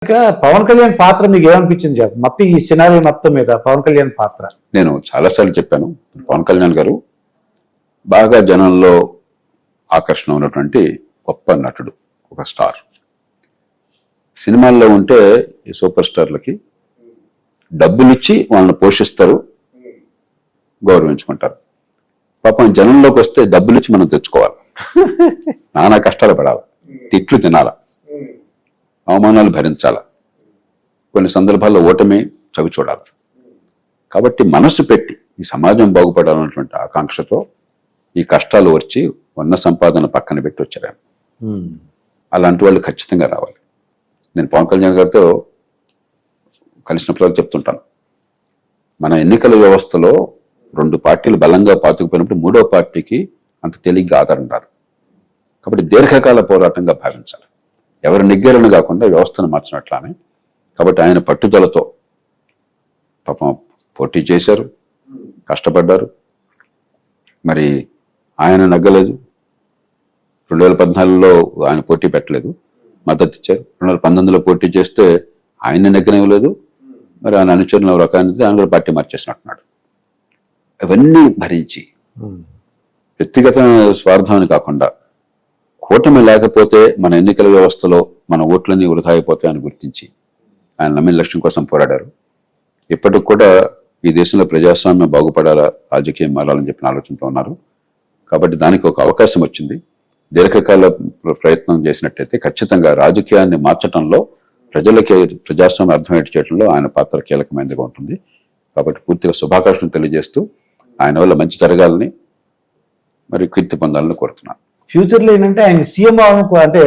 పవన్ కళ్యాణ్ పాత్ర మీకు ఏమనిపించింది చెప్పు మొత్తం ఈ సినారీ మొత్తం మీద పవన్ కళ్యాణ్ పాత్ర? నేను చాలాసార్లు చెప్పాను, పవన్ కళ్యాణ్ గారు బాగా జనంలో ఆకర్షణ ఉన్నటువంటి గొప్ప నటుడు, ఒక స్టార్. సినిమాల్లో ఉంటే ఈ సూపర్ స్టార్లకి డబ్బులు ఇచ్చి వాళ్ళని పోషిస్తారు, గౌరవించుకుంటారు. పాపం జనంలోకి వస్తే డబ్బులు ఇచ్చి మనం తెచ్చుకోవాలి, నానా కష్టాలు పడాలి, తిట్లు తినాలా, అవమానాలు భరించాలా, కొన్ని సందర్భాల్లో ఓటమి చవి చూడాలి. కాబట్టి మనసు పెట్టి ఈ సమాజం బాగుపడాలన్నటువంటి ఆకాంక్షతో ఈ కష్టాలు వచ్చి ఉన్న సంపాదన పక్కన పెట్టి వచ్చారు. అలాంటి వాళ్ళు ఖచ్చితంగా రావాలి. నేను పవన్ కళ్యాణ్ గారితో కలిసినప్పుడు చెప్తుంటాను, మన ఎన్నికల వ్యవస్థలో 2 పార్టీలు బలంగా పాతుకుపోయినప్పుడు 3వ పార్టీకి అంత తేలిగ్గా ఆధారం రాదు. కాబట్టి దీర్ఘకాల పోరాటంగా భావించాలి, ఎవరి నిగ్గరను కాకుండా వ్యవస్థను మార్చినట్లానే. కాబట్టి ఆయన పట్టుదలతో పాపం పోటీ చేశారు, కష్టపడ్డారు. మరి ఆయన నగ్గలేదు. 2014లో ఆయన పోటీ పెట్టలేదు, మద్దతు ఇచ్చారు. 2019లో పోటీ చేస్తే ఆయన నెగ్గనివ్వలేదు. మరి ఆయన అనుచరులు రకానికి ఆయన కూడా పార్టీ మార్చేసినట్టున్నాడు. అవన్నీ భరించి వ్యక్తిగత స్వార్థాన్ని కాకుండా కూటమి లేకపోతే మన ఎన్నికల వ్యవస్థలో మన ఓట్లన్నీ వృధా అయిపోతాయని గుర్తించి ఆయన నమ్మిన లక్ష్యం కోసం పోరాడారు. ఇప్పటికి కూడా ఈ దేశంలో ప్రజాస్వామ్యం బాగుపడాలా, రాజకీయం మారాలని చెప్పిన ఆలోచనతో ఉన్నారు. కాబట్టి దానికి ఒక అవకాశం వచ్చింది. దీర్ఘకాల ప్రయత్నం చేసినట్టయితే ఖచ్చితంగా రాజకీయాన్ని మార్చడంలో, ప్రజలకి ప్రజాస్వామ్యం అర్థమయ్యేట్టు చేయడంలో ఆయన పాత్ర కీలకమైనదిగా ఉంటుంది. కాబట్టి పూర్తిగా శుభాకాంక్షలు తెలియజేస్తూ ఆయన వల్ల మంచి జరగాలని, మరి కీర్తి పొందాలని కోరుతున్నాను. ఫ్యూచర్లో ఏంటంటే ఆయన సీఎం అవ్వడం అంటే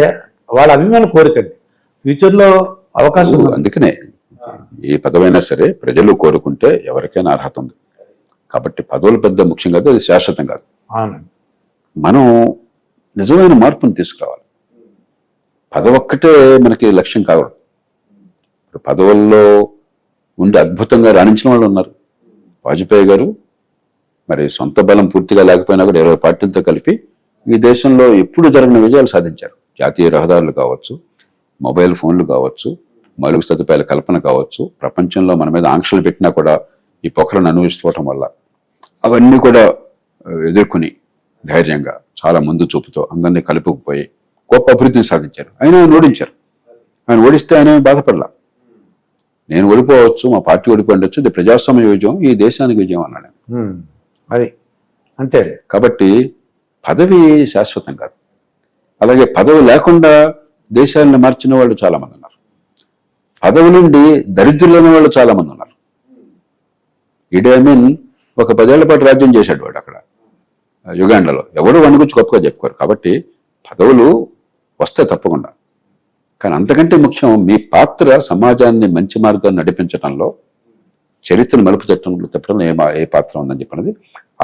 వాళ్ళ అభిమానులు కోరికండి, ఫ్యూచర్లో అవకాశం. అందుకనే ఏ పదవైనా సరే ప్రజలు కోరుకుంటే ఎవరికైనా అర్హత ఉంది. కాబట్టి పదవులు పెద్ద ముఖ్యం కాదు, అది శాశ్వతం కాదు. మనం నిజమైన మార్పును తీసుకురావాలి. పదవి ఒక్కటే మనకి లక్ష్యం కావడం. ఇప్పుడు పదవుల్లో ఉండి అద్భుతంగా రాణించిన వాళ్ళు ఉన్నారు. వాజ్పేయి గారు మరి సొంత బలం పూర్తిగా లేకపోయినా కూడా 20 పార్టీలతో కలిపి ఈ దేశంలో ఎప్పుడు జరిగిన విజయాలు సాధించారు. జాతీయ రహదారులు కావచ్చు, మొబైల్ ఫోన్లు కావచ్చు, మౌలిక సదుపాయాల కల్పన కావచ్చు, ప్రపంచంలో మన మీద ఆంక్షలు పెట్టినా కూడా ఈ పొఖలను అనుభవించుకోవటం వల్ల అవన్నీ కూడా ఎదుర్కొని ధైర్యంగా చాలా ముందు చూపుతో అందరినీ కలుపుకుపోయి గొప్ప అభివృద్ధిని సాధించారు. ఆయన ఓడించారు. ఆయన ఓడిస్తే ఆయన బాధపడలా. నేను ఓడిపోవచ్చు, మా పార్టీ ఓడిపోవచ్చు, ఇది ప్రజాస్వామ్య విజయం, ఈ దేశానికి విజయం అన్నాడు. అది అంతే. కాబట్టి పదవి శాశ్వతం కాదు. అలాగే పదవి లేకుండా దేశాలను మార్చిన వాళ్ళు చాలా మంది ఉన్నారు. పదవి నుండి దరిద్రులైన వాళ్ళు చాలా మంది ఉన్నారు. ఈడీ అమీన్ ఒక 10 ఏళ్ల పాటు రాజ్యం చేశాడు వాడు అక్కడ యుగాండాలో. ఎవరు వాడి గురించి గొప్పగా చెప్పుకోరు. కాబట్టి పదవులు వస్తాయి తప్పకుండా. కానీ అంతకంటే ముఖ్యం మీ పాత్ర సమాజాన్ని మంచి మార్గాన్ని నడిపించడంలో, చరిత్రను మలుపు తిప్పడంలో ఏ పాత్ర ఉందని చెప్పినది.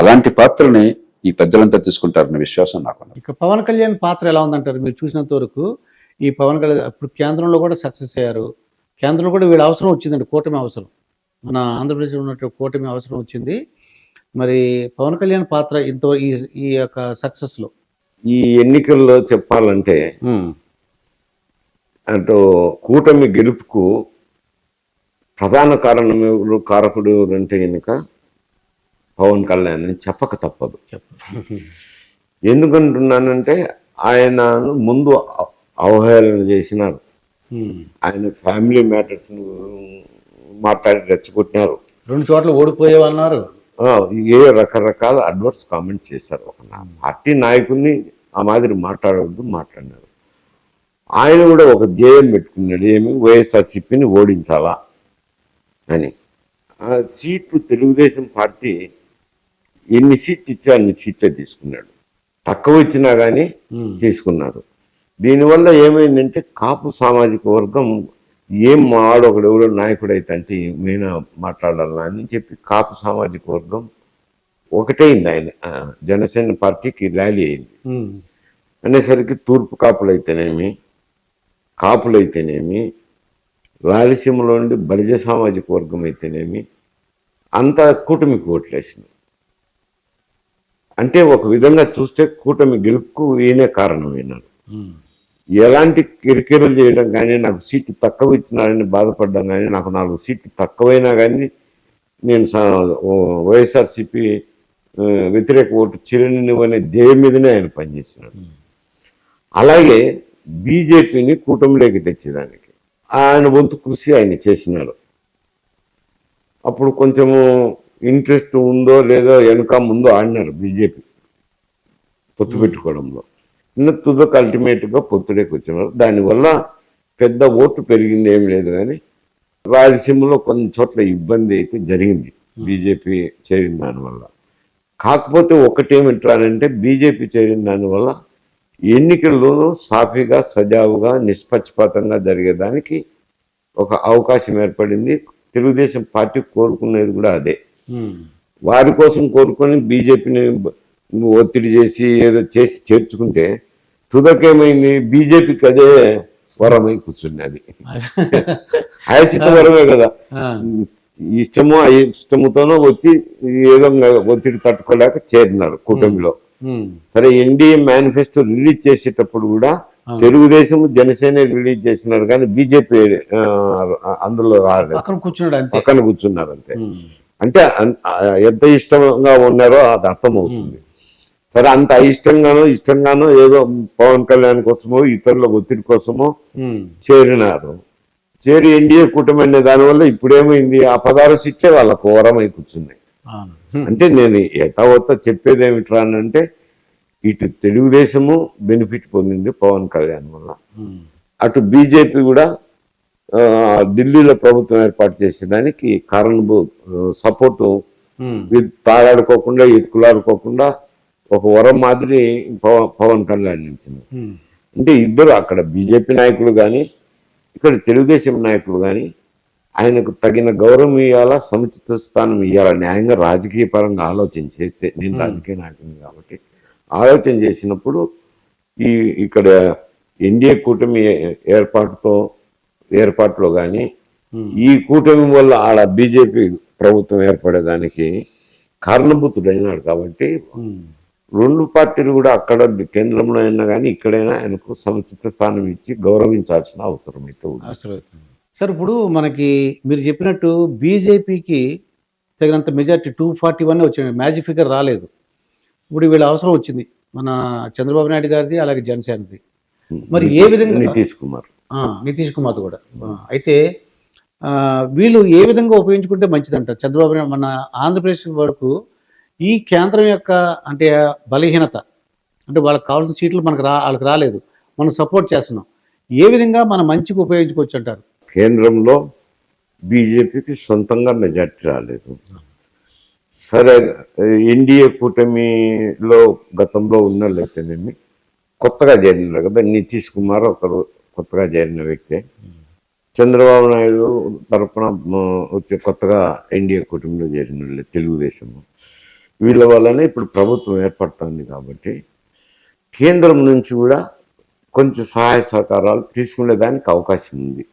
అలాంటి పాత్రని ఈ పెద్దలంతా తీసుకుంటారన్న విశ్వాసం నాకున్నది. ఇక పవన్ కళ్యాణ్ పాత్ర ఎలా ఉందంటారు మీరు చూసినంత వరకు? ఈ పవన్ కళ్యాణ్ ఇప్పుడు కేంద్రంలో కూడా సక్సెస్ అయ్యారు. కేంద్రంలో కూడా వీళ్ళ అవసరం వచ్చిందండి, కూటమి అవసరం. మన ఆంధ్రప్రదేశ్లో ఉన్నటువంటి కూటమి అవసరం వచ్చింది. మరి పవన్ కళ్యాణ్ పాత్ర ఇంత ఈ యొక్క సక్సెస్లో, ఈ ఎన్నికల్లో చెప్పాలంటే అటు కూటమి గెలుపుకు ప్రధాన కారకుడు అంటే కనుక పవన్ కళ్యాణ్ అని చెప్పక తప్పదు. ఎందుకంటున్నానంటే ఆయన ముందు అవహేళన చేసినారు, ఆయన ఫ్యామిలీ మ్యాటర్స్ మాట్లాడి రెచ్చగొట్టినారు, 2 చోట్ల ఓడిపోయేవన్నారు, రకరకాల అడ్వర్స్ కామెంట్ చేశారు. ఒక పార్టీ నాయకుడిని ఆ మాదిరి మాట్లాడినారు. ఆయన కూడా ఒక ధ్యేయం పెట్టుకున్నాడు, ఏమి వైఎస్ఆర్సీపీని ఓడించాలా అని. ఆ సీట్లు తెలుగుదేశం పార్టీ ఎన్ని సీట్లు ఇచ్చా అన్ని సీట్లే తీసుకున్నాడు. తక్కువ ఇచ్చినా కానీ తీసుకున్నారు. దీనివల్ల ఏమైందంటే కాపు సామాజిక వర్గం ఏం మావాడు ఎవడో నాయకుడు అయితే అంటే ఏమైనా మాట్లాడాలా అని చెప్పి కాపు సామాజిక వర్గం ఒకటైంది. ఆయన జనసేన పార్టీకి ర్యాలీ అయింది అనేసరికి తూర్పు కాపులైతేనేమి, రాయలసీమలో ఉండి బలిజ సామాజిక వర్గం అయితేనేమి అంతా కూటమికి ఓట్లేసింది. అంటే ఒక విధంగా చూస్తే కూటమి గెలుపుకు ఈయనే కారణమైనారు. ఎలాంటి కిరికిరలు చేయడం కానీ, నాకు సీట్లు తక్కువ ఇచ్చినారని బాధపడ్డం కానీ, నాకు 4 సీట్లు తక్కువైనా కానీ నేను వైఎస్ఆర్సీపీ వ్యతిరేక ఓటు చిరనివ్వనే ధ్యేయం మీదనే ఆయన పనిచేసినాడు. అలాగే బీజేపీని కూటమిలోకి తెచ్చేదానికి ఆయన వంతు కృషి ఆయన చేసినాడు. అప్పుడు కొంచెము ఇంట్రెస్ట్ ఉందో లేదో వెనుక ముందో ఆడినారు బీజేపీ పొత్తు పెట్టుకోవడంలో. తుదకు అల్టిమేట్గా పొత్తుడేకి వచ్చినారు. దానివల్ల పెద్ద ఓటు పెరిగింది ఏం లేదు, కానీ రాయలసీమలో కొన్ని చోట్ల ఇబ్బంది అయితే జరిగింది బీజేపీ చేరిన దానివల్ల. కాకపోతే ఒకటేమిటానంటే బీజేపీ చేరిన దానివల్ల ఎన్నికల్లోనూ సాఫీగా సజావుగా నిష్పక్షపాతంగా జరిగేదానికి ఒక అవకాశం ఏర్పడింది. తెలుగుదేశం పార్టీ కోరుకునేది కూడా అదే. వారి కోసం కోరుకొని బీజేపీని ఒత్తిడి చేసి ఏదో చేసి చేర్చుకుంటే తుదకేమైంది, బీజేపీకి అదే వరమై కూర్చున్నది. ఆయచిత వరమే కదా, ఇష్టమో అయిష్టముతోనో వచ్చి ఏదో ఒత్తిడి తట్టుకోలేక చేరినారు కూటమిలో. సరే, ఎన్డీఏ మేనిఫెస్టో రిలీజ్ చేసేటప్పుడు కూడా తెలుగుదేశం జనసేన రిలీజ్ చేసినారు, కానీ బీజేపీ అందులో పక్కన కూర్చున్నారు అంతే. అంటే ఎంత ఇష్టంగా ఉన్నారో అది అర్థమవుతుంది. సరే, అంత ఇష్టంగానో ఏదో పవన్ కళ్యాణ్ కోసమో ఇతరుల ఒత్తిడి కోసమో చేరినారు. చేరి ఎన్డీఏ కూటమి అనే దానివల్ల ఇప్పుడేమైంది, ఆ 16 సీట్లే వాళ్ళకు ఓరమై కూర్చున్నాయి. అంటే నేను యథావత్త చెప్పేది ఏమిట్రా అంటే, ఇటు తెలుగుదేశము బెనిఫిట్ పొందింది పవన్ కళ్యాణ్ వల్ల, అటు బీజేపీ కూడా ఢిల్లీలో ప్రభుత్వం ఏర్పాటు చేసేదానికి కారణభూత సపోర్టు తాగాడుకోకుండా ఎత్తుకులాడుకోకుండా ఒక వరం మాదిరి పవన్ కళ్యాణ్ ఇచ్చింది. అంటే ఇద్దరు అక్కడ బీజేపీ నాయకులు కానీ ఇక్కడ తెలుగుదేశం నాయకులు కానీ ఆయనకు తగిన గౌరవం ఇవ్వాలా, సముచిత స్థానం ఇవ్వాలా, న్యాయంగా రాజకీయ పరంగా ఆలోచన చేస్తే, నేను రాజకీయ నాయకుని కాబట్టి ఆలోచన చేసినప్పుడు ఇక్కడ ఎన్డీఏ కూటమి ఏర్పాటులో కానీ ఈ కూటమి వల్ల ఆడ బీజేపీ ప్రభుత్వం ఏర్పడేదానికి కారణభూతుడైనాడు. కాబట్టి రెండు పార్టీలు కూడా అక్కడ కేంద్రంలో అయినా కానీ ఇక్కడైనా ఆయనకు సముచిత స్థానం ఇచ్చి గౌరవించాల్సిన అవసరం అయితే ఉంది. సార్, ఇప్పుడు మనకి మీరు చెప్పినట్టు బీజేపీకి తగినంత మెజార్టీ 241 వచ్చింది, మ్యాజిక్ ఫిగర్ రాలేదు. ఇప్పుడు వీళ్ళ అవసరం వచ్చింది, మన చంద్రబాబు నాయుడు గారిది, అలాగే జనసేనది. మరి ఏ విధంగా నితీష్ కుమార్ కూడా అయితే వీళ్ళు ఏ విధంగా ఉపయోగించుకుంటే మంచిదంటారు? చంద్రబాబు నాయుడు మన ఆంధ్రప్రదేశ్ వరకు ఈ కేంద్రం యొక్క అంటే బలహీనత, అంటే వాళ్ళకి కావాల్సిన సీట్లు వాళ్ళకి రాలేదు, మనం సపోర్ట్ చేస్తున్నాం, ఏ విధంగా మన మంచిగా ఉపయోగించుకోవచ్చు అంటారు? కేంద్రంలో బీజేపీకి సొంతంగా మెజార్టీ రాలేదు. సరే, ఎన్డీఏ కూటమిలో గతంలో ఉన్నట్లయితేనేమి కొత్తగా చేరినారు కదా, నితీష్ కుమార్ ఒకరు కొత్తగా చేరిన వ్యక్తే. చంద్రబాబు నాయుడు తరఫున వచ్చే కొత్తగా ఎన్డీఏ కూటమిలో చేరిన తెలుగుదేశము, వీళ్ళ వల్లనే ఇప్పుడు ప్రభుత్వం ఏర్పడుతుంది. కాబట్టి కేంద్రం నుంచి కూడా కొంచెం సహాయ సహకారాలు తీసుకునేదానికి అవకాశం ఉంది.